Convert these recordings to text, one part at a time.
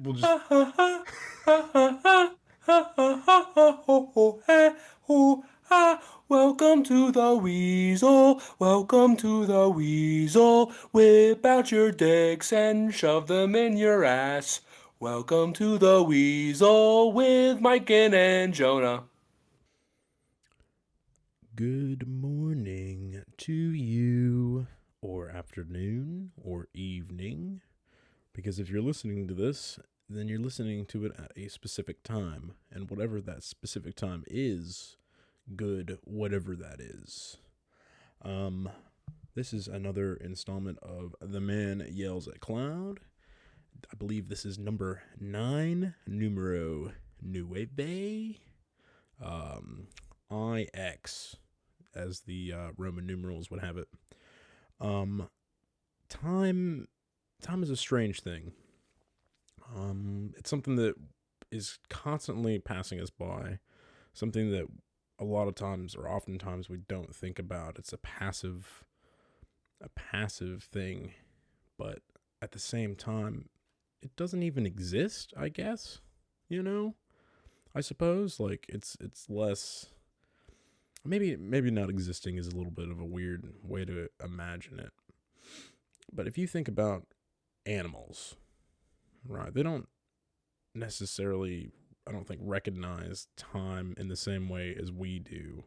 we'll just Welcome to the Weasel. Welcome to the Weasel. Whip out your dicks and shove them in your ass. Welcome to the Weasel with Mican and Jonah. good morning to you, or afternoon, or evening. Because if you're listening to this, then you're listening to it at a specific time, and whatever that specific time is, good, whatever that is. Um, this is another installment of The Man Yells at Cloud. I believe this is number 9, numero nueve, um, IX, as the Roman numerals would have it. Um, time, time is a strange thing. It's something that is constantly passing us by. Something that a lot of times, or oftentimes, we don't think about. It's a passive thing, but at the same time, it doesn't even exist. I guess, you know. I suppose like it's less. Maybe not existing is a little bit of a weird way to imagine it. But if you think about animals, right? They don't necessarily, I don't think, recognize time in the same way as we do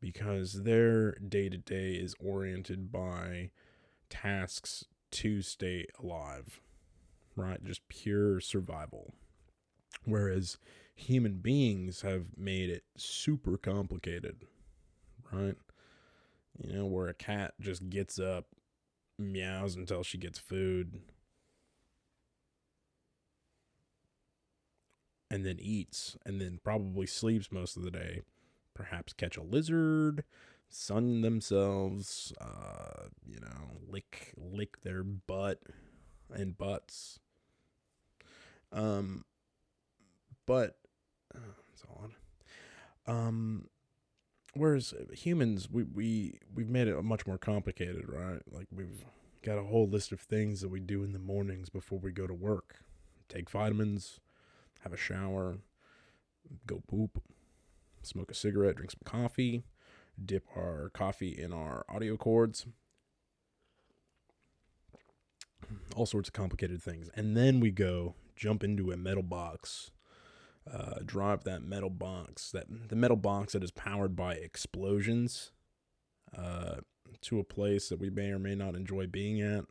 because their day to day is oriented by tasks to stay alive, right? Just pure survival. Whereas human beings have made it super complicated, right? You know, where a cat just gets up, meows until she gets food, and then eats, and then probably sleeps most of the day. Perhaps catch a lizard, sun themselves, lick their butt and butts. Um, but it's odd. Whereas humans, we've made it much more complicated, right? Like we've got a whole list of things that we do in the mornings before we go to work. Take vitamins, have a shower, go poop, smoke a cigarette, drink some coffee, dip our coffee in our audio cords, all sorts of complicated things. And then we go jump into a metal box, drive that metal box, the metal box that is powered by explosions, to a place that we may or may not enjoy being at,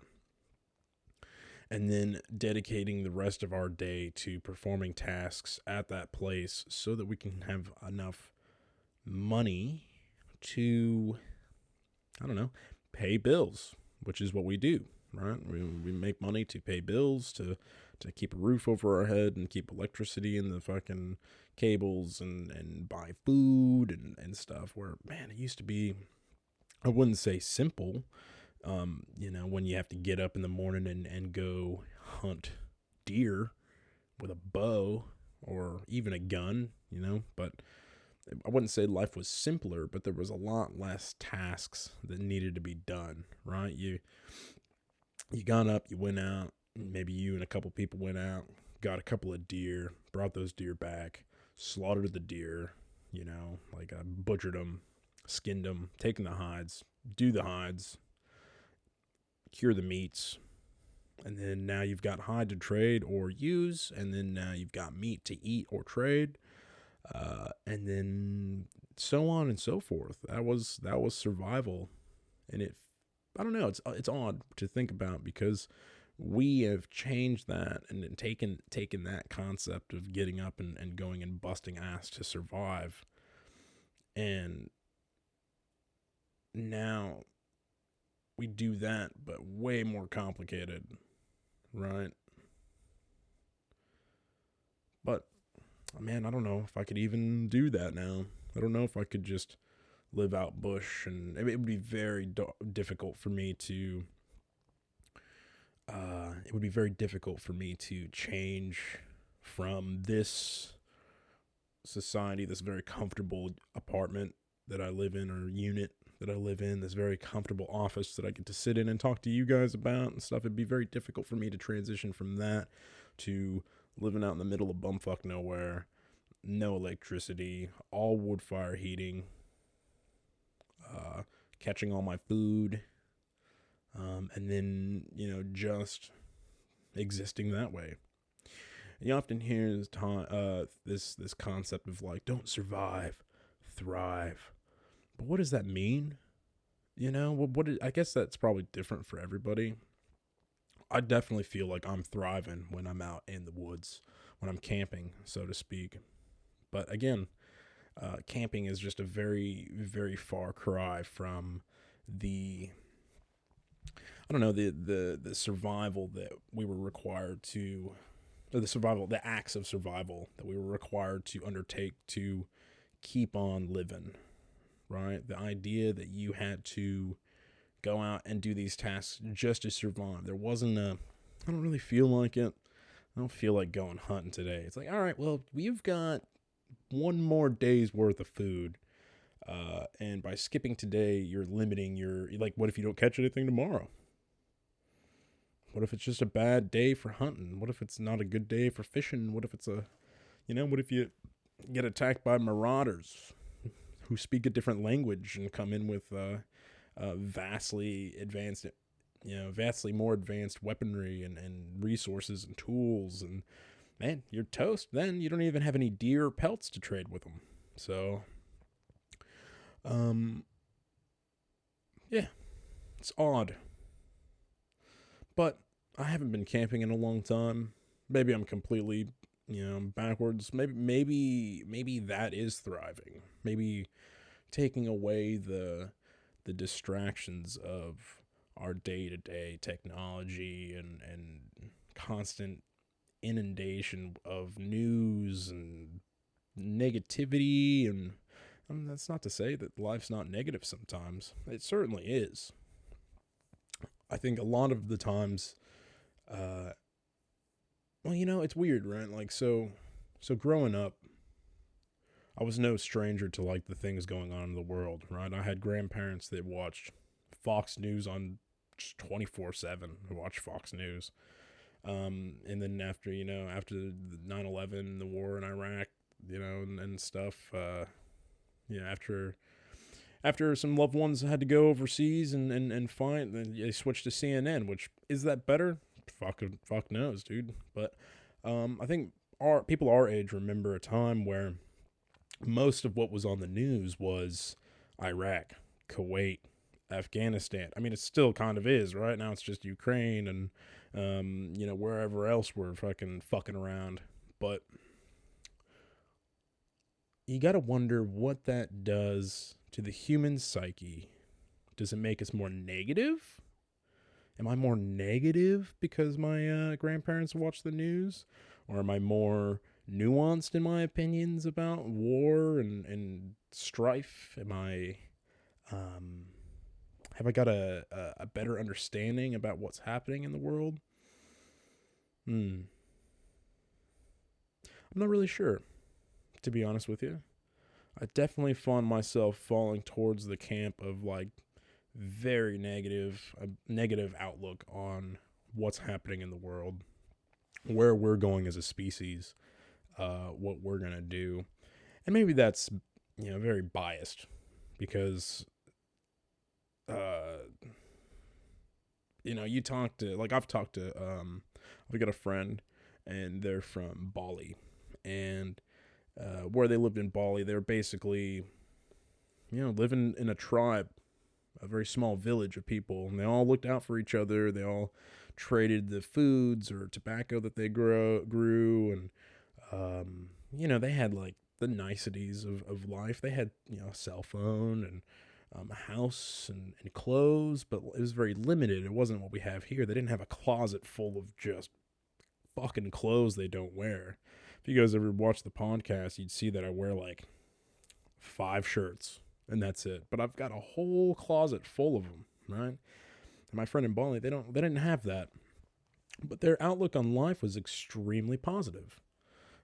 and then dedicating the rest of our day to performing tasks at that place so that we can have enough money to, I don't know, pay bills, which is what we do, right? We make money to pay bills, to keep a roof over our head and keep electricity in the fucking cables and buy food and stuff. Where, man, it used to be, I wouldn't say simple, when you have to get up in the morning and go hunt deer with a bow or even a gun, but I wouldn't say life was simpler, but there was a lot less tasks that needed to be done, right? You got up, you went out, maybe you and a couple people went out, got a couple of deer, brought those deer back, slaughtered the deer, butchered them, skinned them, taken the hides, do the hides, cure the meats, and then now you've got hide to trade or use, and then now you've got meat to eat or trade, and then so on and so forth. That was survival, and I don't know. It's odd to think about because we have changed that and taken that concept of getting up and going and busting ass to survive, and now we do that, but way more complicated, right? But man, I don't know if I could even do that now. I don't know if I could just live out bush, and it would be very difficult for me to. It would be very difficult for me to change from this society, this very comfortable apartment that I live in, or unit that I live in, this very comfortable office that I get to sit in and talk to you guys about and stuff. It'd be very difficult for me to transition from that to living out in the middle of bumfuck nowhere, no electricity, all wood fire heating, catching all my food, and then, just existing that way. You often hear this concept of like, don't survive, thrive. But what does that mean? I guess that's probably different for everybody. I definitely feel like I'm thriving when I'm out in the woods, when I'm camping, so to speak. But again, camping is just a very, very far cry from the I don't know the survival that we were required to, or the acts of survival that we were required to undertake to keep on living. Right, the idea that you had to go out and do these tasks just to survive. There wasn't a. I don't really feel like it. I don't feel like going hunting today. It's like, all right, well, we've got one more day's worth of food. And by skipping today, you're limiting like, what if you don't catch anything tomorrow? What if it's just a bad day for hunting? What if it's not a good day for fishing? What if what if you get attacked by marauders who speak a different language and come in with vastly advanced, vastly more advanced weaponry and resources and tools, and man, you're toast. Then you don't even have any deer pelts to trade with them. So, yeah, it's odd. But I haven't been camping in a long time. Maybe I'm completely, backwards. Maybe that is thriving. Maybe taking away the distractions of our day-to-day technology and constant inundation of news and negativity, and that's not to say that life's not negative sometimes. It certainly is. I think a lot of the times, it's weird, right? Like, so growing up, I was no stranger to like the things going on in the world, right? I had grandparents that watched Fox News on just 24/7, watched Fox News. And then after the 9/11, the war in Iraq, and stuff, after some loved ones had to go overseas and fight, then they switched to CNN, which, is that better? Fuck knows, dude. But I think people our age remember a time where most of what was on the news was Iraq, Kuwait, Afghanistan. I mean, it still kind of is, right? Now it's just Ukraine and, wherever else we're fucking around. But you gotta wonder what that does to the human psyche. Does it make us more negative? Am I more negative because my grandparents watch the news? Or am I more nuanced in my opinions about war and strife? Have I got a better understanding about what's happening in the world? I'm not really sure, to be honest with you. I definitely found myself falling towards the camp of like very negative outlook on what's happening in the world, where we're going as a species, what we're gonna do. And maybe that's, very biased because you talk to, like, I've got a friend, and they're from Bali, and where they lived in Bali, they were basically, living in a tribe, a very small village of people, and they all looked out for each other. They all traded the foods or tobacco that they grew, and they had like the niceties of life. They had, a cell phone and a house and clothes, but it was very limited. It wasn't what we have here. They didn't have a closet full of just fucking clothes they don't wear. If you guys ever watch the podcast, you'd see that I wear like 5 shirts and that's it. But I've got a whole closet full of them, right? And my friend in Bali, they didn't have that. But their outlook on life was extremely positive.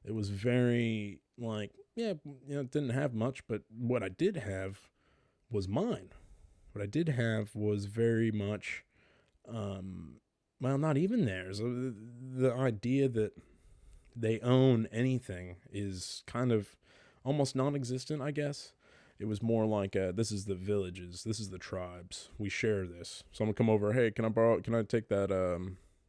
It was very like, yeah, it didn't have much, but what I did have was mine. What I did have was very much, well, not even theirs. The idea that they own anything is kind of almost non-existent, I guess. It was more like, this is the villages, this is the tribes, we share this. Someone come over, hey, can I take that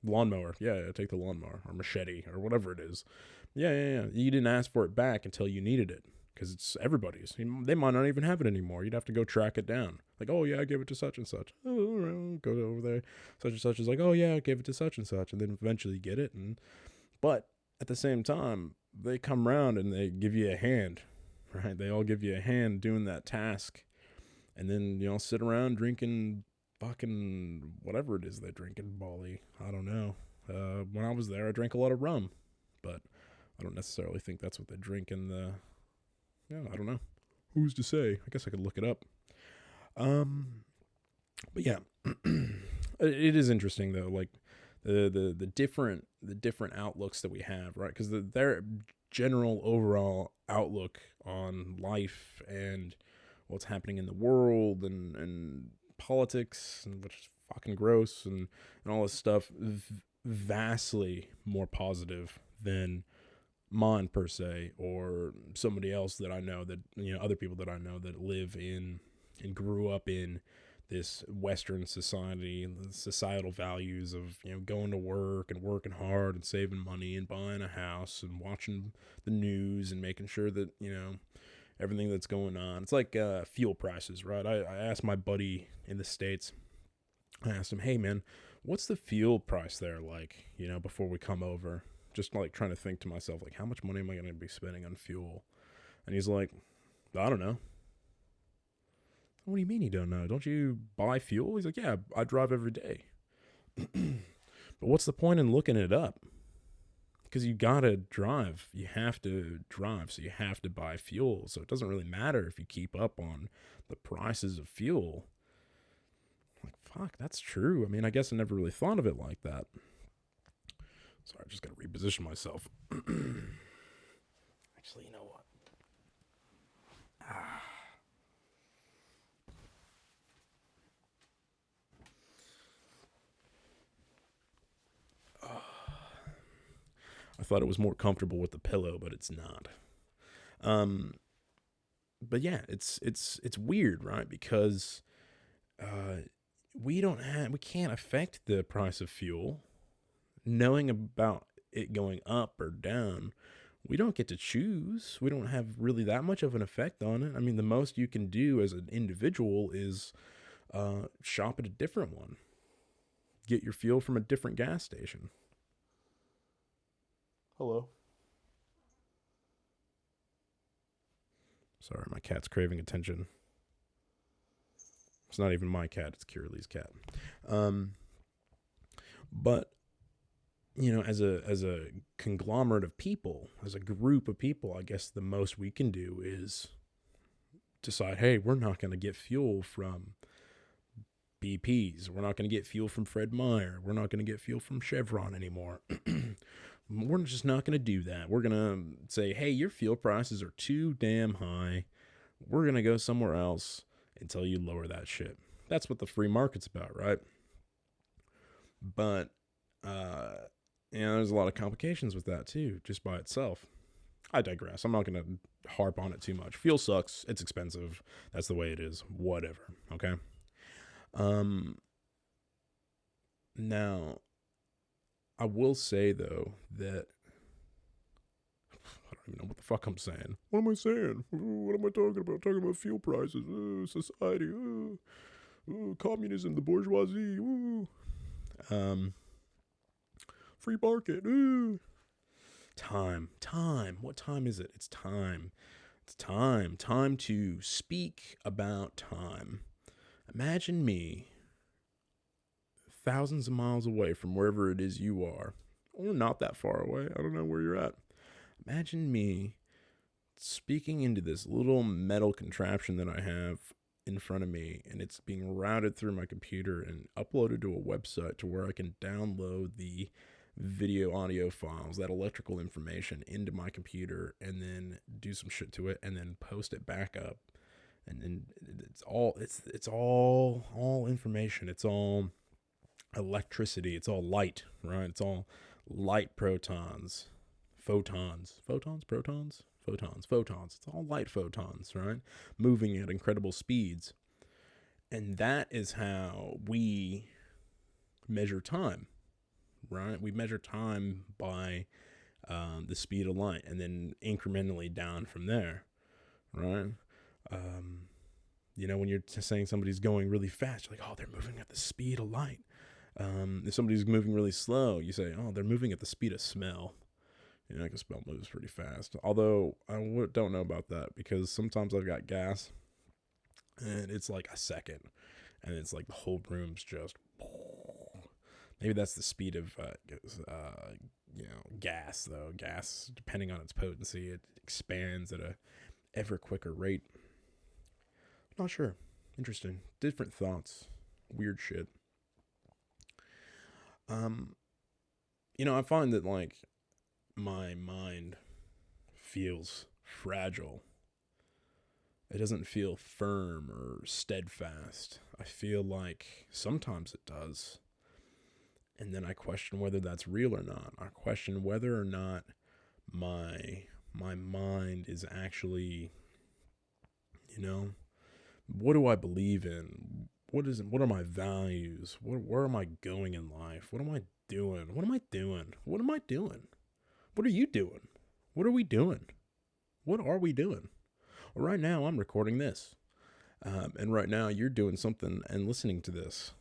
lawnmower? Yeah, take the lawnmower or machete or whatever it is. Yeah. You didn't ask for it back until you needed it because it's everybody's. They might not even have it anymore. You'd have to go track it down. Like, oh yeah, I gave it to such and such. Oh, all right, go over there. Such and such is like, oh yeah, I gave it to such and such, and then eventually you get it. But at the same time, they come around and they give you a hand, right? They all give you a hand doing that task, and then sit around drinking fucking whatever it is they drink in Bali. I don't know. When I was there, I drank a lot of rum, but I don't necessarily think that's what they drink in the. Yeah, I don't know. Who's to say? I guess I could look it up. But yeah, it is interesting though. Like the different outlooks that we have, right? Because their general overall outlook on life and what's happening in the world and politics, and which is fucking gross, and all this stuff, vastly more positive than mine per se, or somebody else that I know, that other people that I know that live in and grew up in this Western society, the societal values of going to work and working hard and saving money and buying a house and watching the news and making sure that everything that's going on. It's like fuel prices, right? I asked my buddy in the States. I asked him, hey man, what's the fuel price there like? Before we come over. Just like trying to think to myself, like, how much money am I going to be spending on fuel? And he's like, I don't know. What do you mean you don't know? Don't you buy fuel? He's like, yeah, I drive every day. But what's the point in looking it up? Because you gotta drive. You have to drive, so you have to buy fuel. So it doesn't really matter if you keep up on the prices of fuel. Like, fuck, that's true. I mean, I guess I never really thought of it like that. Sorry, I just gotta reposition myself. Actually, you know what? I thought it was more comfortable with the pillow, but it's not. But yeah, it's weird, right? Because we can't affect the price of fuel. Knowing about it going up or down, we don't get to choose. We don't have really that much of an effect on it. I mean, the most you can do as an individual is shop at a different one. Get your fuel from a different gas station. Hello. Sorry, my cat's craving attention. It's not even my cat, it's Kiraleigh's cat. But as a conglomerate of people, as a group of people, I guess the most we can do is decide, hey, we're not going to get fuel from BP's. We're not going to get fuel from Fred Meyer. We're not going to get fuel from Chevron anymore. We're just not going to do that. We're going to say, hey, your fuel prices are too damn high. We're going to go somewhere else until you lower that shit. That's what the free market's about, right? But there's a lot of complications with that too, just by itself. I digress. I'm not going to harp on it too much. Fuel sucks. It's expensive. That's the way it is. Whatever. Okay. Now, I will say though that I don't even know what the fuck I'm saying. What am I saying? What am I talking about? Talking about fuel prices, society, communism, the bourgeoisie, free market. Time. What time is it? It's time. It's time. Time to speak about time. Imagine me thousands of miles away from wherever it is you are, or not that far away. I don't know where you're at. Imagine me speaking into this little metal contraption that I have in front of me, and it's being routed through my computer and uploaded to a website to where I can download the video audio files, that electrical information, into my computer, and then do some shit to it, and then post it back up. And then it's all information. It's all electricity. It's all light, right? It's all light protons photons. It's all light photons, right? Moving at incredible speeds. And that is how we measure time, right? We measure time by the speed of light and then incrementally down from there, right? Um, when you're saying somebody's going really fast, you're like, oh, they're moving at the speed of light. If somebody's moving really slow, you say, oh, they're moving at the speed of smell. I can smell moves pretty fast. Although don't know about that because sometimes I've got gas and it's like a second and it's like the whole room's just. Maybe that's the speed of gas though. Gas, depending on its potency, it expands at a ever quicker rate. Not sure. Interesting. Different thoughts. Weird shit. I find that like my mind feels fragile. It doesn't feel firm or steadfast. I feel like sometimes it does. And then I question whether that's real or not. I question whether or not my mind is actually, what do I believe in? What are my values? Where am I going in life? What am I doing? What am I doing? What am I doing? What are you doing? What are we doing? What are we doing? Well, right now I'm recording this. And right now you're doing something and listening to this.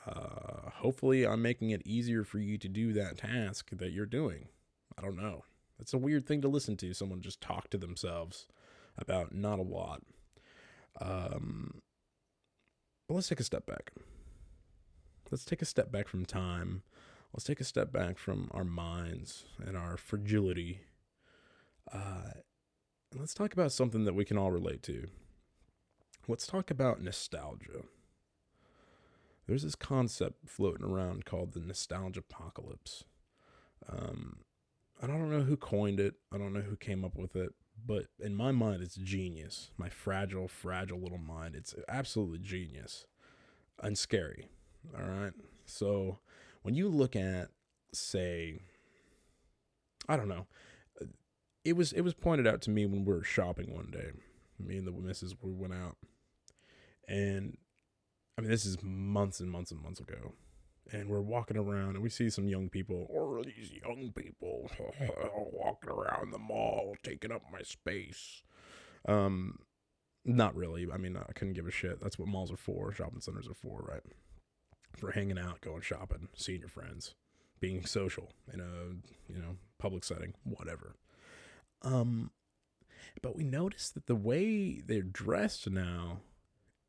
Hopefully I'm making it easier for you to do that task that you're doing. I don't know. It's a weird thing to listen to. Someone just talk to themselves about not a lot. But let's take a step back. Let's take a step back from time. Let's take a step back from our minds and our fragility. And let's talk about something that we can all relate to. Let's talk about nostalgia. There's this concept floating around called the nostalgia apocalypse. I don't know who coined it. I don't know who came up with it. But in my mind, it's genius. My fragile little mind. It's absolutely genius and scary. All right. So when you look at, say, I don't know, it was pointed out to me when we were shopping one day. Me and the missus, we went out, and I mean, this is months and months and months ago. And we're walking around and we see some young people, or these young people walking around the mall, taking up my space. Not really. I mean, I couldn't give a shit. That's what malls are for. Shopping centers are for, right? For hanging out, going shopping, seeing your friends, being social in a, public setting, whatever. But we noticed that the way they're dressed now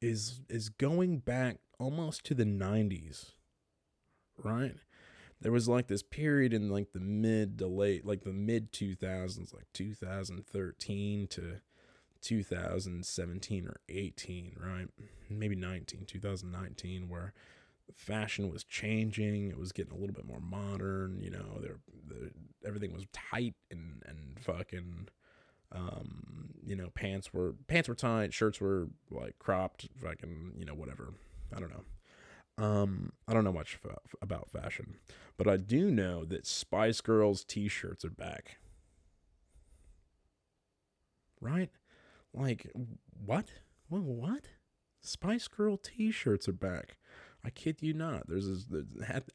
is going back almost to the 90s. Right? There was like this period in like the mid 2000s, like 2013 to 2017 or 18, right? Maybe 2019, where fashion was changing. It was getting a little bit more modern. Everything was tight and fucking. Pants were tight, shirts were like cropped, fucking, whatever. I don't know. I don't know much about fashion, but I do know that Spice Girls t-shirts are back. Right? Like, what? What? Spice Girl t-shirts are back. I kid you not.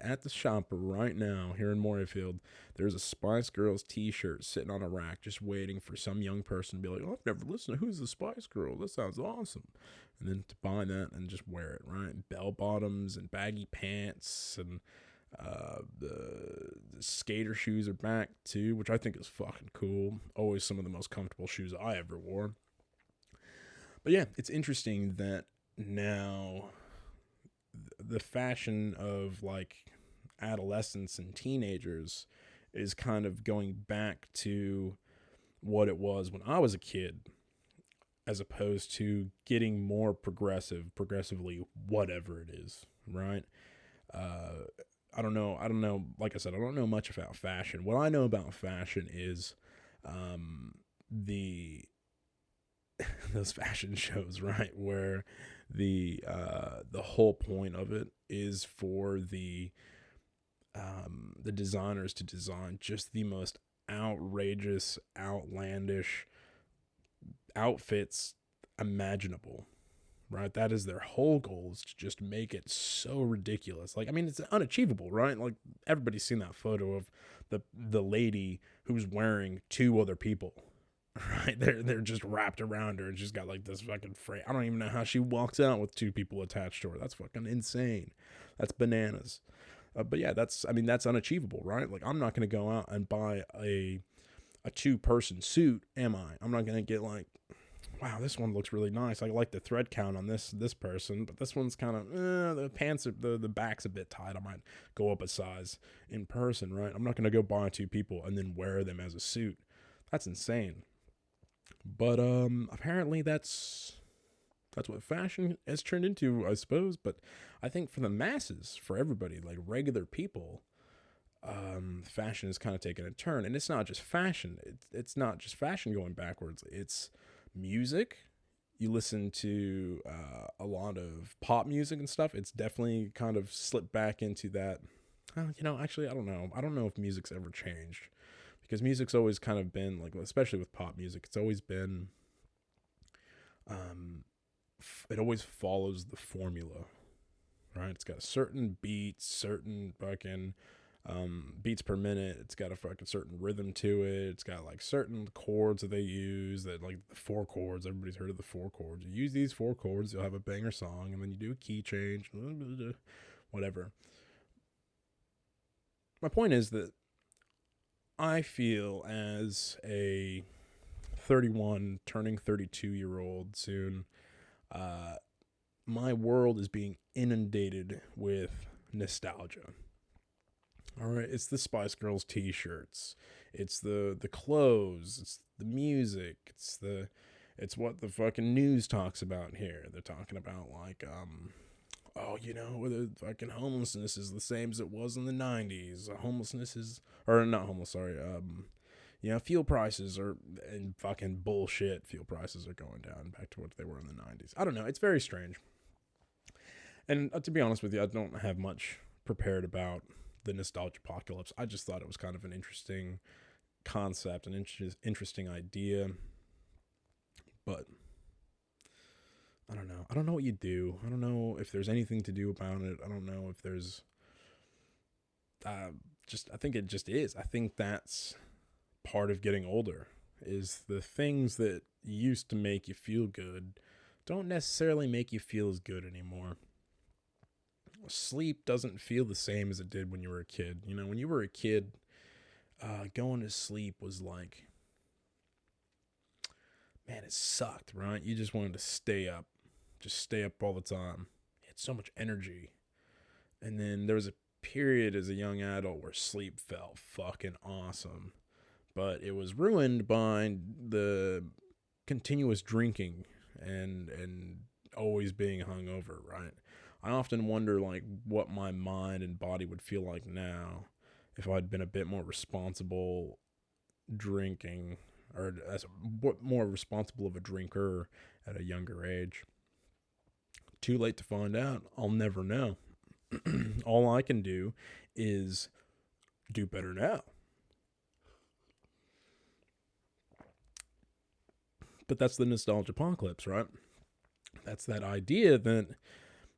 At the shop right now here in Morayfield, there's a Spice Girls t-shirt sitting on a rack just waiting for some young person to be like, oh, I've never listened to Who's the Spice Girl? That sounds awesome. And then to buy that and just wear it, right? Bell bottoms and baggy pants and the skater shoes are back too, which I think is fucking cool. Always some of the most comfortable shoes I ever wore. But yeah, it's interesting that now the fashion of like adolescents and teenagers is kind of going back to what it was when I was a kid, as opposed to getting more progressively, whatever it is, right? I don't know. Like I said, I don't know much about fashion. What I know about fashion is the those fashion shows, right, where the whole point of it is for the designers to design just the most outrageous, outlandish outfits imaginable, right? That is their whole goal, is to just make it so ridiculous. Like, I mean, it's unachievable, right? Like, everybody's seen that photo of the lady who's wearing two other people, right? They're just wrapped around her, and she's got like this fucking frame. I don't even know how she walks out with two people attached to her. That's fucking insane. That's bananas. But yeah, that's unachievable, right? Like, I'm not gonna go out and buy a 2-person suit, am I? I'm not gonna get like, wow, this one looks really nice. I like the thread count on this person, but this one's kind of the pants are, the back's a bit tight. I might go up a size in person, right? I'm not gonna go buy 2 people and then wear them as a suit. That's insane. But apparently that's what fashion has turned into, I suppose. But I think for the masses, for everybody, like regular people, fashion is kind of taking a turn, and it's not just fashion. It's not just fashion going backwards. It's music. You listen to a lot of pop music and stuff. It's definitely kind of slipped back into that. Actually, I don't know. I don't know if music's ever changed, because music's always kind of been like, especially with pop music, it's always been, it always follows the formula, right? It's got a certain beats, certain fucking beats per minute. It's got a fucking certain rhythm to it. It's got like certain chords that they use, that like the 4 chords. Everybody's heard of the 4 chords. You use these 4 chords, you'll have a banger song, and then you do a key change, whatever. My point is that I feel, as a 31 turning 32-year-old soon, my world is being inundated with nostalgia. All right, it's the Spice Girls t-shirts, it's the clothes, it's the music, it's what the fucking news talks about here. They're talking about like oh, the fucking homelessness is the same as it was in the 90s. Homelessness is, or not homeless, sorry. Fuel prices are, and fucking bullshit, fuel prices are going down back to what they were in the 90s. I don't know. It's very strange. And to be honest with you, I don't have much prepared about the nostalgia apocalypse. I just thought it was kind of an interesting concept, an interesting idea. But I don't know. I don't know what you do. I don't know if there's anything to do about it. I don't know if there's I think it just is. I think that's part of getting older, is the things that used to make you feel good don't necessarily make you feel as good anymore. Sleep doesn't feel the same as it did when you were a kid. When you were a kid, going to sleep was like, man, it sucked, right? You just wanted to stay up, just stay up all the time. You had so much energy. And then there was a period as a young adult where sleep felt fucking awesome, but it was ruined by the continuous drinking and always being hungover, right? I often wonder like what my mind and body would feel like now if I'd been a bit more responsible drinking, or as more responsible of a drinker at a younger age. Too late to find out. I'll never know. All I can do is do better now. But that's the nostalgia apocalypse, right? That's that idea that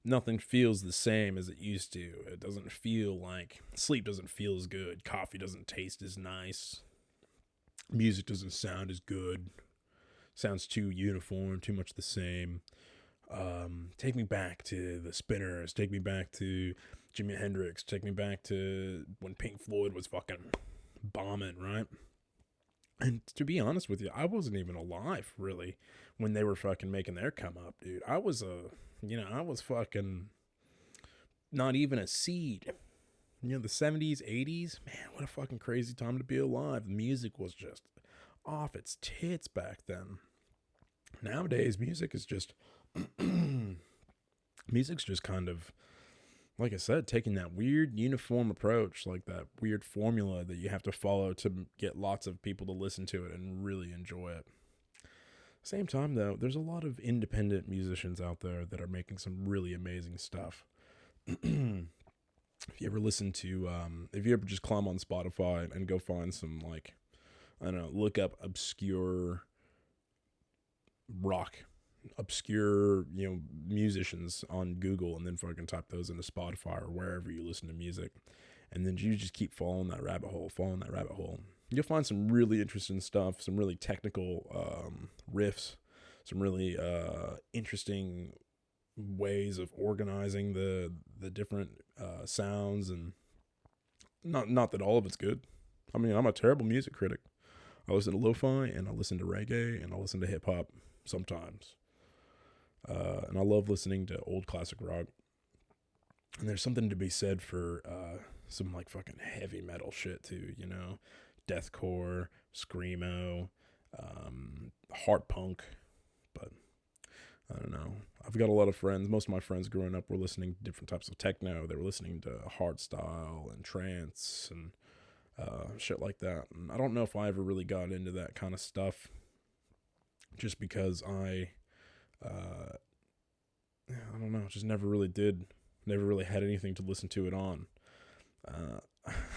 nothing feels the same as it used to. It doesn't feel like, sleep doesn't feel as good. Coffee doesn't taste as nice. Music doesn't sound as good. Sounds too uniform, too much the same. Take me back to the Spinners. Take me back to Jimi Hendrix. Take me back to when Pink Floyd was fucking bombing, right? And to be honest with you, I wasn't even alive, really, when they were fucking making their come up, dude. I was fucking not even a seed. The 70s, 80s, man, what a fucking crazy time to be alive. The music was just off its tits back then. Nowadays, music's just kind of, like I said, taking that weird uniform approach, like that weird formula that you have to follow to get lots of people to listen to it and really enjoy it. Same time, though, there's a lot of independent musicians out there that are making some really amazing stuff. If you ever listen to, if you ever just climb on Spotify and go find some, like, I don't know, look up rock, obscure, musicians on Google, and then fucking type those into Spotify or wherever you listen to music. And then you just keep following that rabbit hole. You'll find some really interesting stuff, some really technical riffs, some really interesting ways of organizing the different sounds, and not that all of it's good. I mean, I'm a terrible music critic. I listen to lo-fi, and I listen to reggae, and I listen to hip hop sometimes. And I love listening to old classic rock. And there's something to be said for some like fucking heavy metal shit too, deathcore, screamo, hard punk. But I don't know. I've got a lot of friends. Most of my friends growing up were listening to different types of techno. They were listening to hardstyle and trance and shit like that. And I don't know if I ever really got into that kind of stuff, just because I don't know, just never really did. Never really had anything to listen to it on.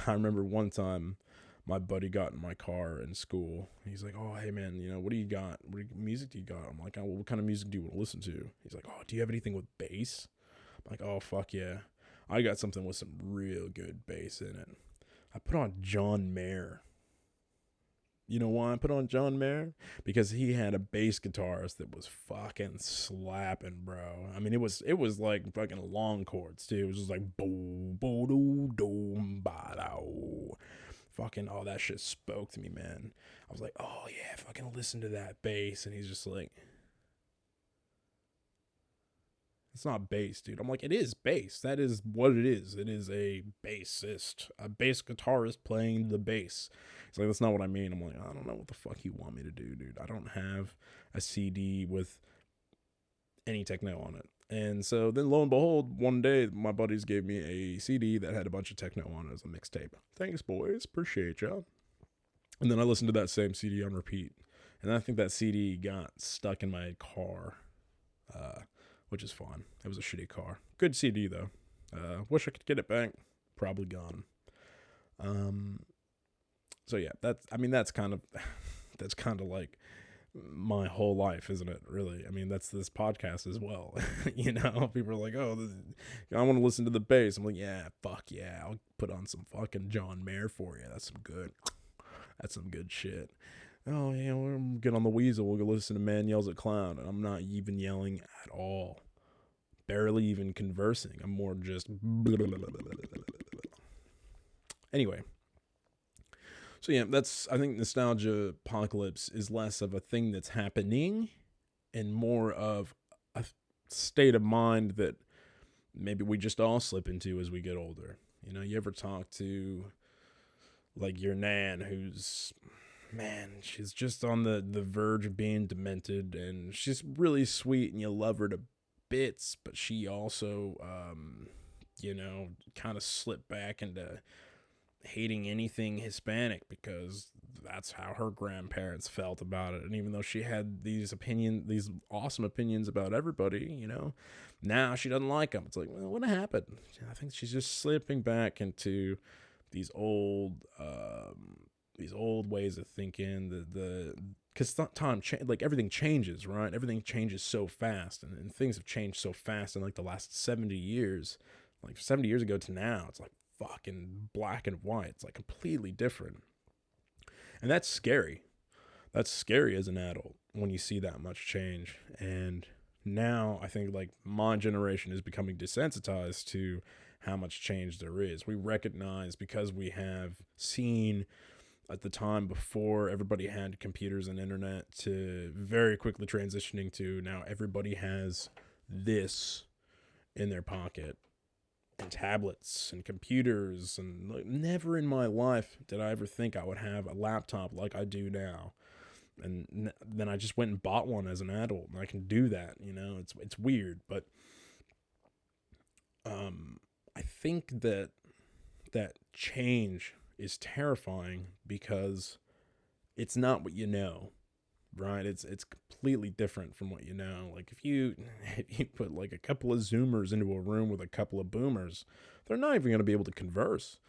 I remember one time my buddy got in my car in school. He's like, "Oh, hey man, what do you got? What music do you got?" I'm like, "Oh, what kind of music do you want to listen to?" He's like, "Oh, do you have anything with bass?" I'm like, "Oh, fuck yeah. I got something with some real good bass in it." I put on John Mayer. You know why I put on John Mayer? Because he had a bass guitarist that was fucking slapping, bro. I mean, it was like fucking long chords too. It was just like boom, boom, doo, doom, ba do. Fucking all that shit spoke to me, man. I was like, oh yeah, fucking listen to that bass. And he's just like, it's not bass, dude. I'm like, it is bass. That is what it is. It is a bassist, a bass guitarist playing the bass. He's like, that's not what I mean. I'm like, I don't know what the fuck you want me to do, dude. I don't have a CD with any techno on it. And so then lo and behold, one day my buddies gave me a CD that had a bunch of techno on it as a mixtape. Thanks, boys. Appreciate y'all. And then I listened to that same CD on repeat. And I think that CD got stuck in my car, which is fine. It was a shitty car. Good CD, though. Wish I could get it back. Probably gone. So yeah, that's kind of like my whole life, isn't it? Really, I mean, that's this podcast as well. People are like, "Oh, I want to listen to the bass." I'm like, "Yeah, fuck yeah, I'll put on some fucking John Mayer for you. That's some good shit." Oh, we'll get on the Weasel. We'll go listen to Man Yells at Clown, and I'm not even yelling at all, barely even conversing. I'm more just anyway. So yeah, I think nostalgia apocalypse is less of a thing that's happening and more of a state of mind that maybe we just all slip into as we get older. You ever talk to like your nan who's, man, she's just on the verge of being demented, and she's really sweet and you love her to bits, but she also, kind of slipped back into hating anything Hispanic because that's how her grandparents felt about it. And even though she had these awesome opinions about everybody, now she doesn't like them. It's like, well, what happened? I think she's just slipping back into these old ways of thinking. Because like everything changes, right? Everything changes so fast, and things have changed so fast in like the last 70 years. Like 70 years ago to now, it's like fucking black and white. It's like completely different. And that's scary. That's scary as an adult when you see that much change. And now I think like my generation is becoming desensitized to how much change there is. We recognize, because we have seen at the time before everybody had computers and internet, to very quickly transitioning to now everybody has this in their pocket, and tablets and computers, and like, never in my life did I ever think I would have a laptop like I do now. And then I just went and bought one as an adult, and I can do that. It's weird, but I think that change is terrifying because it's not what you know. Right, it's completely different from what you know. Like if you put like a couple of Zoomers into a room with a couple of Boomers, they're not even going to be able to converse,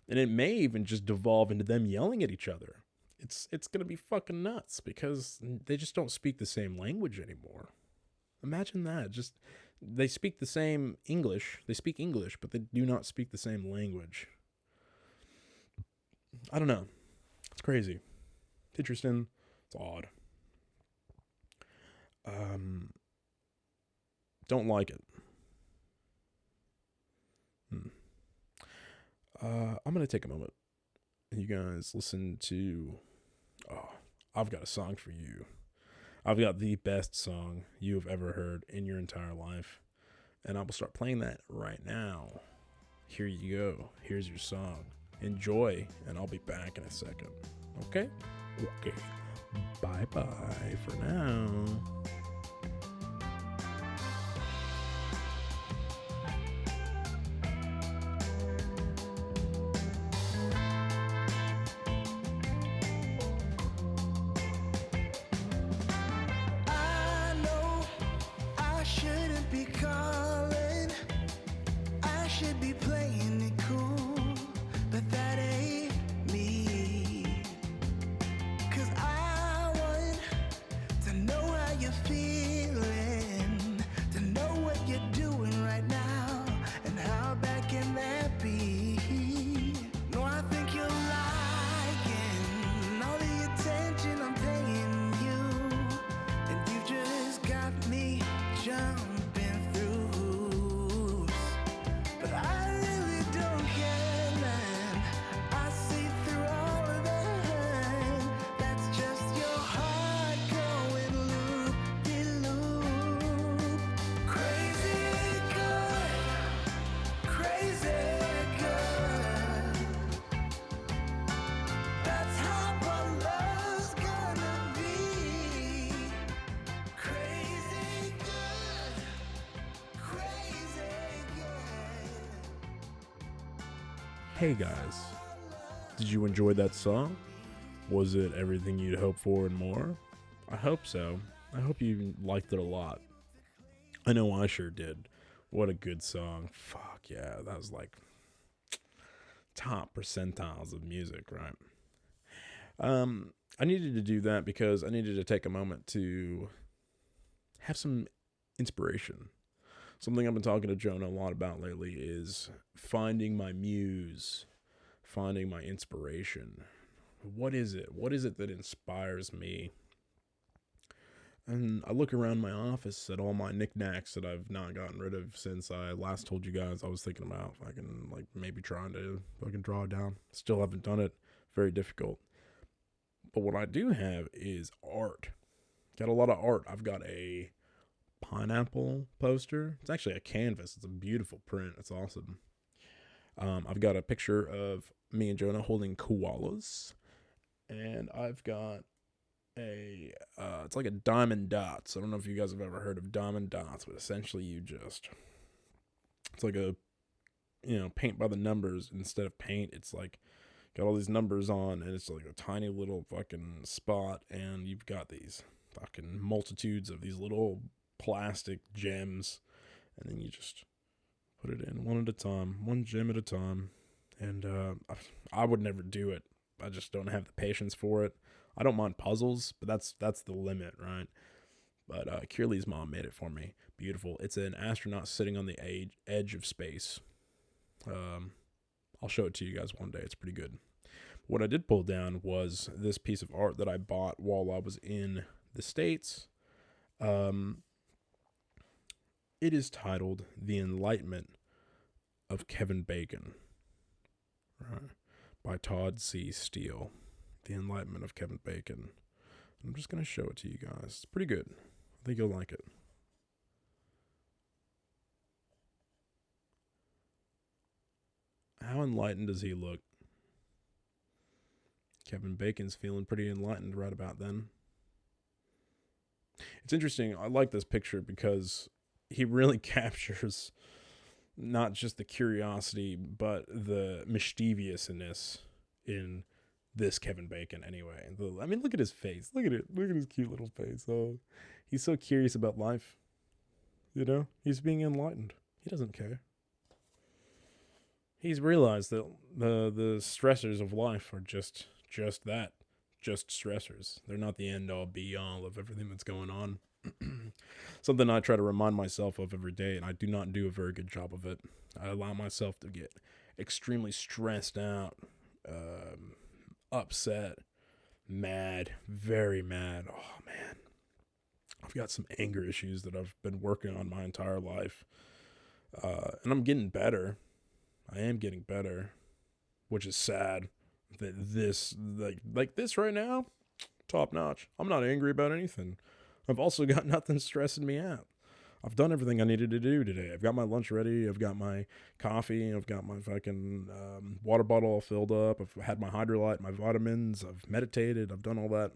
and it may even just devolve into them yelling at each other. It's gonna be fucking nuts because they just don't speak the same language anymore. Imagine that. Just they speak the same English. They speak English, but they do not speak the same language. I don't know. It's crazy. It's interesting. It's odd. Um, don't like it. Hmm. I'm gonna take a moment. You guys listen to. Oh, I've got a song for you. I've got the best song you have ever heard in your entire life, and I will start playing that right now. Here you go. Here's your song. Enjoy, and I'll be back in a second. Okay? Okay. Bye bye for now. I know I shouldn't be calling. I should be playing it cool, but that ain't me. 'Cause I want to know how you're feeling, to know what you're doing right now, and how bad can that be? No, I think you're liking all the attention I'm paying you, and you just got me jumping through hoops. But I really don't care, man. I see through all of that. That's just your heart going loop-de-loop. Crazy good, crazy good. That's how our love's gonna be. Crazy good, crazy good. Hey guys, did you enjoy that song? Was it everything you'd hope for and more? I hope so. I hope you liked it a lot. I know I sure did. What a good song. Fuck yeah, that was like top percentiles of music, right? I needed to do that because I needed to take a moment to have some inspiration. Something I've been talking to Jonah a lot about lately is finding my muse, finding my inspiration. What is it? What is it that inspires me? And I look around my office at all my knickknacks that I've not gotten rid of since I last told you guys I was thinking about fucking like maybe trying to fucking draw it down. Still haven't done it. Very difficult. But what I do have is art. Got a lot of art. I've got a pineapple poster. It's actually a canvas. It's a beautiful print. It's awesome. I've got a picture of me and Jonah holding koalas, and I've got a it's like a diamond dots. I don't know if you guys have ever heard of diamond dots, but essentially it's like a paint by the numbers instead of paint. It's like got all these numbers on, and it's like a tiny little fucking spot, and you've got these fucking multitudes of these little plastic gems, and then you just put it in one at a time, one gem at a time. And I would never do it. I just don't have the patience for it. I don't mind puzzles, but that's the limit, right? But Kierley's mom made it for me. Beautiful. It's an astronaut sitting on the edge of space. I'll show it to you guys one day. It's pretty good. What I did pull down was this piece of art that I bought while I was in the States. It is titled The Enlightenment of Kevin Bacon, right, by Todd C. Steele. The Enlightenment of Kevin Bacon. I'm just going to show it to you guys. It's pretty good. I think you'll like it. How enlightened does he look? Kevin Bacon's feeling pretty enlightened right about then. It's interesting. I like this picture because he really captures not just the curiosity, but the mischievousness in this Kevin Bacon anyway. I mean, look at his face. Look at it. Look at his cute little face. Oh, he's so curious about life. You know, he's being enlightened. He doesn't care. He's realized that the stressors of life are just that, just stressors. They're not the end all be all of everything that's going on. Something I try to remind myself of every day, and I do not do a very good job of it. I allow myself to get extremely stressed out, upset, mad, very mad. Oh man, I've got some anger issues that I've been working on my entire life, and I'm getting better. I am getting better, which is sad. That this like this right now, top notch. I'm not angry about anything. I've also got nothing stressing me out. I've done everything I needed to do today. I've got my lunch ready. I've got my coffee. I've got my fucking water bottle all filled up. I've had my hydrolyte, my vitamins. I've meditated. I've done all that.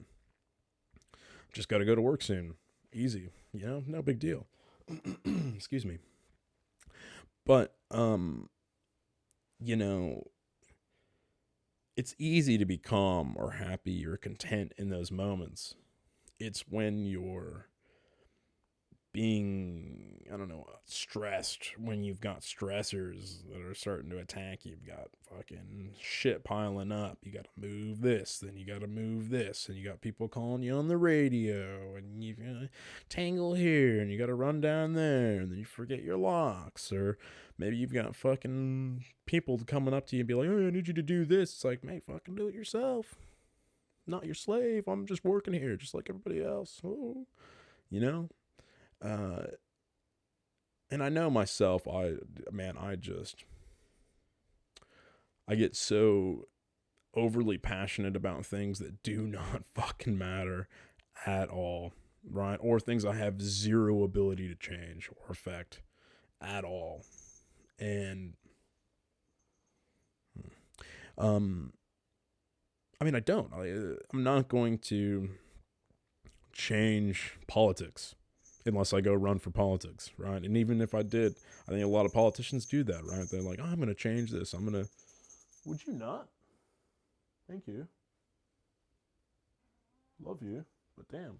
Just got to go to work soon. Easy, you know, no big deal. Excuse me. But, you know, it's easy to be calm or happy or content in those moments. It's when you're being, I don't know, stressed, when you've got stressors that are starting to attack you. You've got fucking shit piling up. You got to move this, then you got to move this, and you got people calling you on the radio, and you got to tangle here, and you got to run down there, and then you forget your locks, or maybe you've got fucking people coming up to you and be like, oh, I need you to do this. It's like, mate, fucking do it yourself. Not your slave. I'm just working here just like everybody else. Oh, you know? And I know myself, I get so overly passionate about things that do not fucking matter at all, right? Or things I have zero ability to change or affect at all. And, I don't. I'm not going to change politics unless I go run for politics, right? And even if I did, I think a lot of politicians do that, right? They're like, oh, I'm going to change this. Would you not? Thank you. Love you, but damn.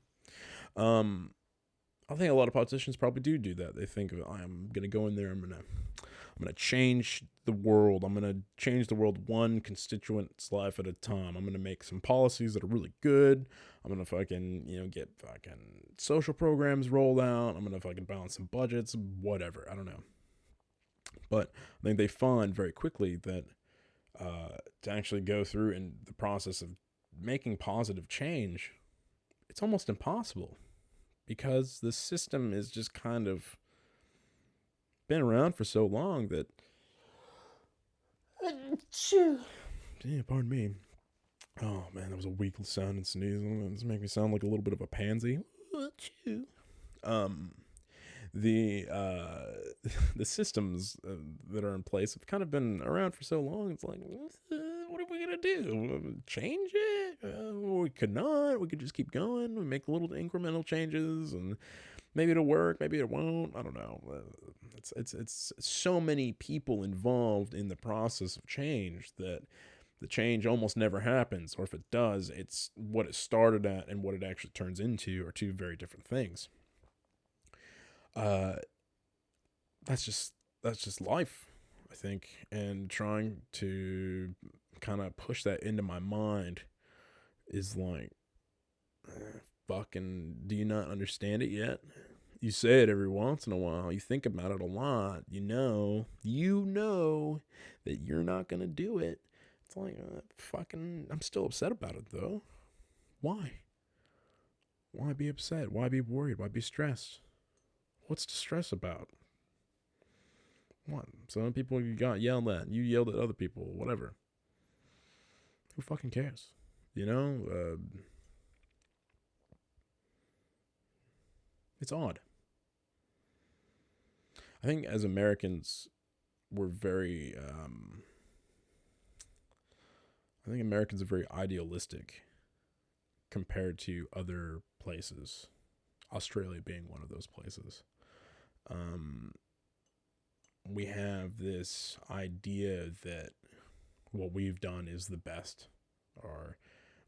I think a lot of politicians probably do that. They think, I'm going to go in there, I'm going to change the world. I'm going to change the world one constituent's life at a time. I'm going to make some policies that are really good. I'm going to fucking, get fucking social programs rolled out. I'm going to fucking balance some budgets, whatever. I don't know. But I think they find very quickly that to actually go through in the process of making positive change, it's almost impossible because the system is just kind of been around for so long that yeah, pardon me. Oh man, that was a weak sound and sneeze. This make me sound like a little bit of a pansy. The systems that are in place have kind of been around for so long. It's like, what are we gonna do? Change it? We could not. We could just keep going. We make little incremental changes, and maybe it'll work. Maybe it won't. I don't know. It's so many people involved in the process of change that the change almost never happens, or if it does, it's what it started at and what it actually turns into are two very different things. That's just life, I think, and trying to kind of push that into my mind is like, fucking, do you not understand it yet? You say it every once in a while. You think about it a lot. You know that you're not going to do it. It's like, fucking, I'm still upset about it, though. Why? Why be upset? Why be worried? Why be stressed? What's to stress about? What? Some people you got yelled at. You yelled at other people. Whatever. Who fucking cares? It's odd. I think as Americans, we're very, I think Americans are very idealistic compared to other places. Australia being one of those places. We have this idea that what we've done is the best, or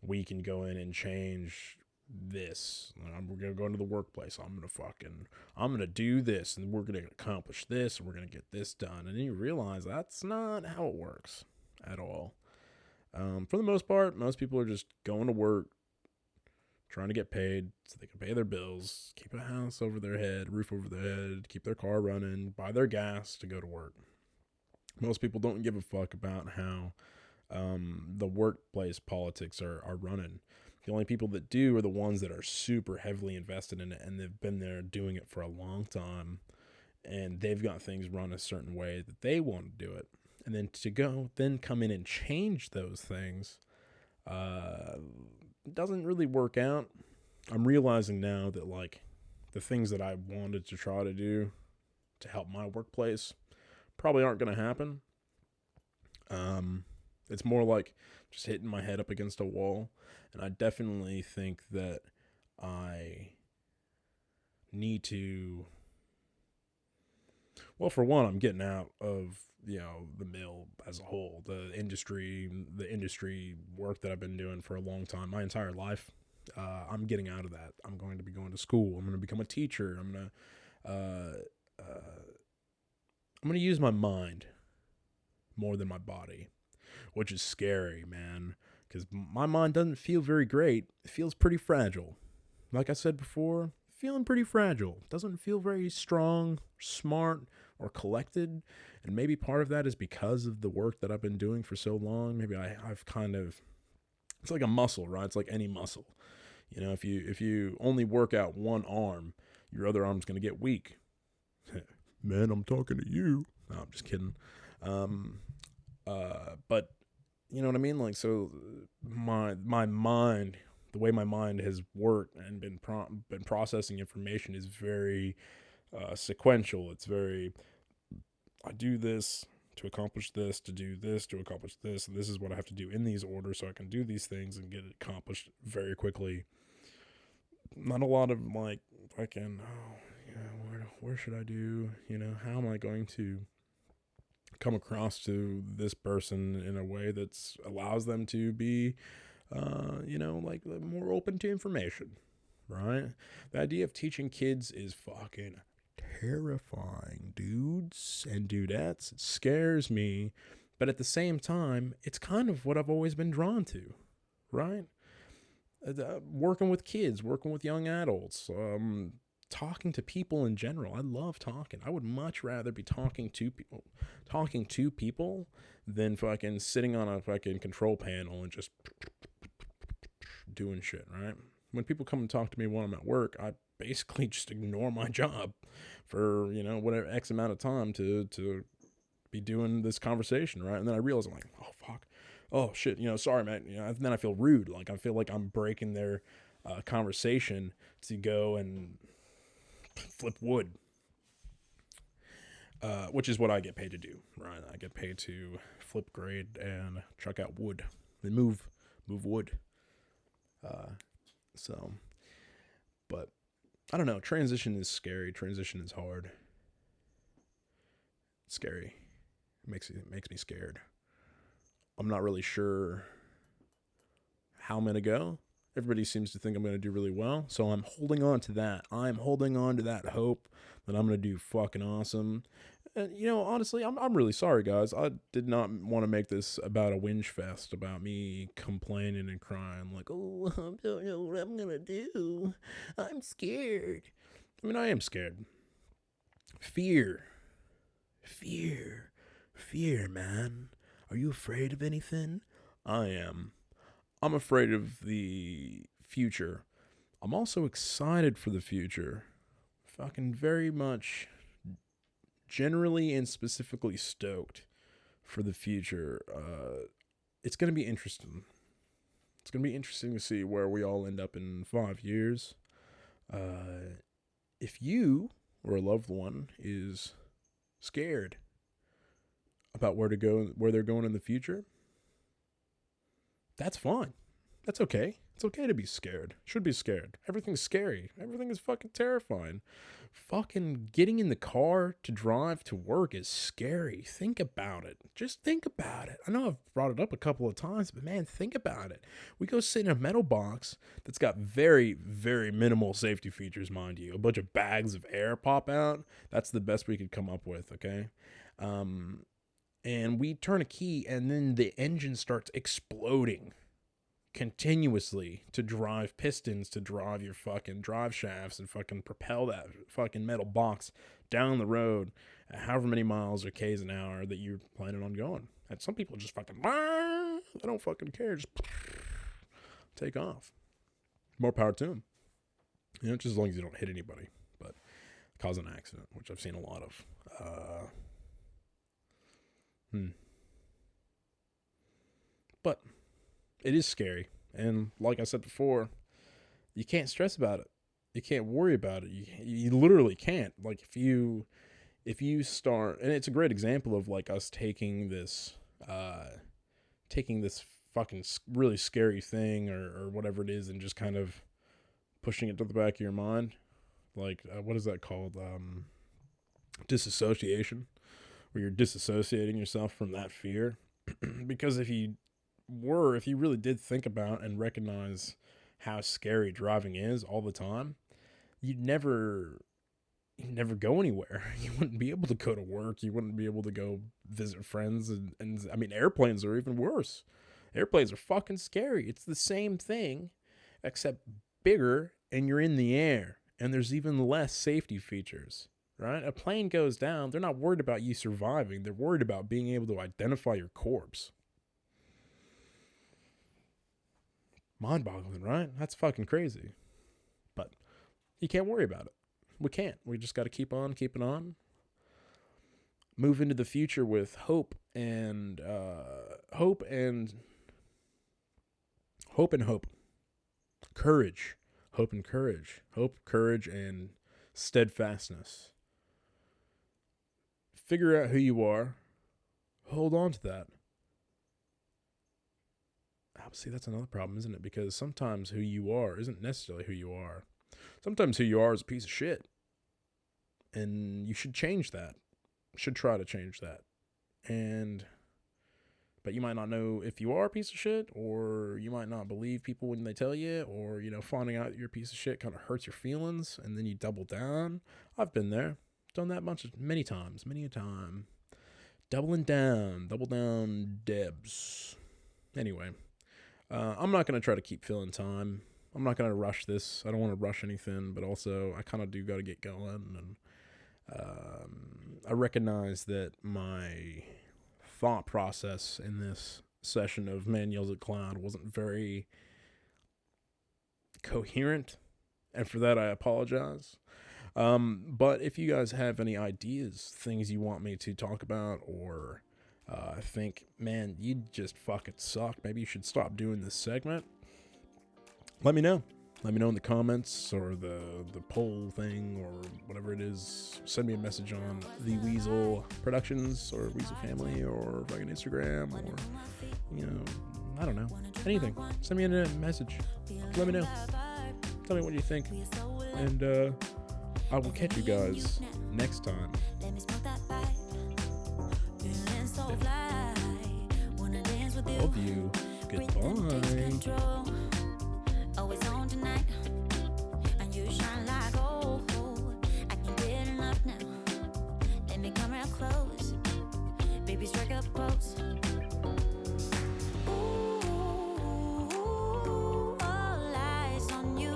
we can go in and change this. We're going to go into the workplace. I'm going to do this, and we're going to accomplish this, and we're going to get this done. And then you realize that's not how it works at all. For the most part, most people are just going to work, trying to get paid so they can pay their bills, keep a house over their head, roof over their head, keep their car running, buy their gas to go to work. Most people don't give a fuck about how the workplace politics are running. The only people that do are the ones that are super heavily invested in it, and they've been there doing it for a long time, and they've got things run a certain way that they want to do it. And then then come in and change those things doesn't really work out. I'm realizing now that, like, the things that I wanted to try to do to help my workplace probably aren't going to happen. It's more like just hitting my head up against a wall. And I definitely think that I need to, well, for one, I'm getting out of, the mill as a whole, the industry work that I've been doing for a long time, my entire life. I'm getting out of that. I'm going to be going to school. I'm going to become a teacher. I'm going to use my mind more than my body, which is scary, man, because my mind doesn't feel very great. It feels pretty fragile. Like I said before, feeling pretty fragile. Doesn't feel very strong, smart, or collected. And maybe part of that is because of the work that I've been doing for so long. Maybe I've kind of, it's like a muscle, right? It's like any muscle. If you only work out one arm, your other arm's going to get weak. Man, I'm talking to you. No, I'm just kidding. But you know what I mean? Like, so my mind, the way my mind has worked and been processing information is very sequential. It's very, I do this to accomplish this, to do this, to accomplish this, and this is what I have to do in these orders so I can do these things and get it accomplished very quickly. Not a lot of, like, fucking, where should I do? How am I going to come across to this person in a way that allows them to be, like, more open to information, right? The idea of teaching kids is fucking terrifying, dudes and dudettes. It scares me, but at the same time, it's kind of what I've always been drawn to, right? Working with kids, working with young adults, talking to people in general. I love talking. I would much rather be talking to people than fucking sitting on a fucking control panel and just doing shit, right? When people come and talk to me while I'm at work, I basically just ignore my job for, whatever X amount of time to be doing this conversation, right? And then I realize, I'm like, oh, fuck. Oh, shit, sorry, man. And then I feel rude. Like, I feel like I'm breaking their conversation to go and flip wood, which is what I get paid to do, right? I get paid to flip grade and truck out wood and move wood. But I don't know. Transition is scary. Transition is hard. It's scary. It makes me scared. I'm not really sure how I'm going to go. Everybody seems to think I'm going to do really well, so I'm holding on to that. I'm holding on to that hope that I'm going to do fucking awesome. And, honestly, I'm really sorry, guys. I did not want to make this about a whinge fest, about me complaining and crying, like, oh, I don't know what I'm going to do. I'm scared. I mean, I am scared. Fear, man. Are you afraid of anything? I am. I'm afraid of the future. I'm also excited for the future. Fucking very much, generally and specifically stoked for the future. It's going to be interesting. It's going to be interesting to see where we all end up in 5 years. If you or a loved one is scared about where they're going in the future, that's fine. That's okay. It's okay to be scared. Should be scared. Everything's scary. Everything is fucking terrifying. Fucking getting in the car to drive to work is scary. Think about it. Just think about it. I know I've brought it up a couple of times, but man, think about it. We go sit in a metal box that's got very, very minimal safety features, mind you. A bunch of bags of air pop out. That's the best we could come up with, okay? And we turn a key, and then the engine starts exploding continuously to drive pistons, to drive your fucking drive shafts, and fucking propel that fucking metal box down the road at however many miles or k's an hour that you're planning on going. And some people just fucking, they don't fucking care, just take off. More power to them. You know, just as long as you don't hit anybody, but cause an accident, which I've seen a lot of. But it is scary, and like I said before, you can't stress about it. You can't worry about it. You literally can't. Like if you start, and it's a great example of like us taking this fucking really scary thing or whatever it is, and just kind of pushing it to the back of your mind. Like what is that called? Disassociation, where you're disassociating yourself from that fear. Because if you really did think about and recognize how scary driving is all the time, you'd never go anywhere. You wouldn't be able to go to work. You wouldn't be able to go visit friends. And I mean, airplanes are even worse. Airplanes are fucking scary. It's the same thing, except bigger, and you're in the air, and there's even less safety features, right? A plane goes down, they're not worried about you surviving. They're worried about being able to identify your corpse. Mind-boggling, right? That's fucking crazy. But you can't worry about it. We can't. We just got to keep on keeping on. Move into the future with hope and hope. Courage. Hope and courage. Hope, courage, and steadfastness. Figure out who you are. Hold on to that. See, that's another problem, isn't it? Because sometimes who you are isn't necessarily who you are. Sometimes who you are is a piece of shit. And you should change that. Should try to change that. But you might not know if you are a piece of shit, or you might not believe people when they tell you, or, you know, finding out you're a piece of shit kind of hurts your feelings, and then you double down. I've been there. Done that many a time. Double down Debs. Anyway. I'm not going to try to keep filling time. I'm not going to rush this. I don't want to rush anything, but also I kind of do got to get going. And I recognize that my thought process in this session of Man Yells at Cloud wasn't very coherent, and for that I apologize. But if you guys have any ideas, things you want me to talk about, or think, man, you just fucking suck, maybe you should stop doing this segment, let me know. Let me know in the comments, or the poll thing, or whatever it is. Send me a message on the Weasel Productions, or Weasel Family, or fucking Instagram, or, you know, I don't know, anything. Send me a message. Let me know. Tell me what you think. And I will catch you guys next time. Love you. Goodbye. Always on tonight, and you shine like gold. I can't get enough now. Let me come real close, baby, strike a pose. Ooh, all eyes on you.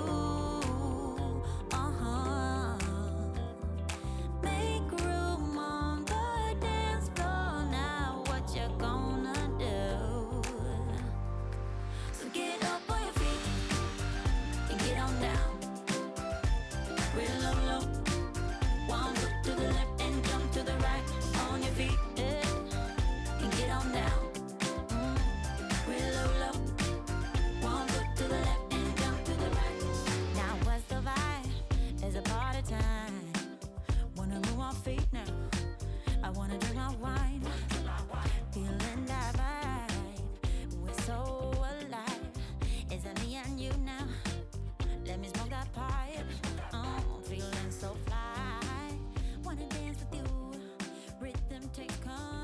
Make room on the dance floor now. What you gonna do? So get up on your feet. Get on down, real low, low. One foot to the left and jump to the right. On your feet, yeah. And get on down, real low, low. One foot to the left and jump to the right. Now what's the vibe? It's a party time. Wanna move on feet now. I wanna drink my wine. Feeling that vibe. We're so alive. Is it me and you now? Let me smoke that pipe. I'm feeling so fly. Wanna dance with you. Rhythm takes control.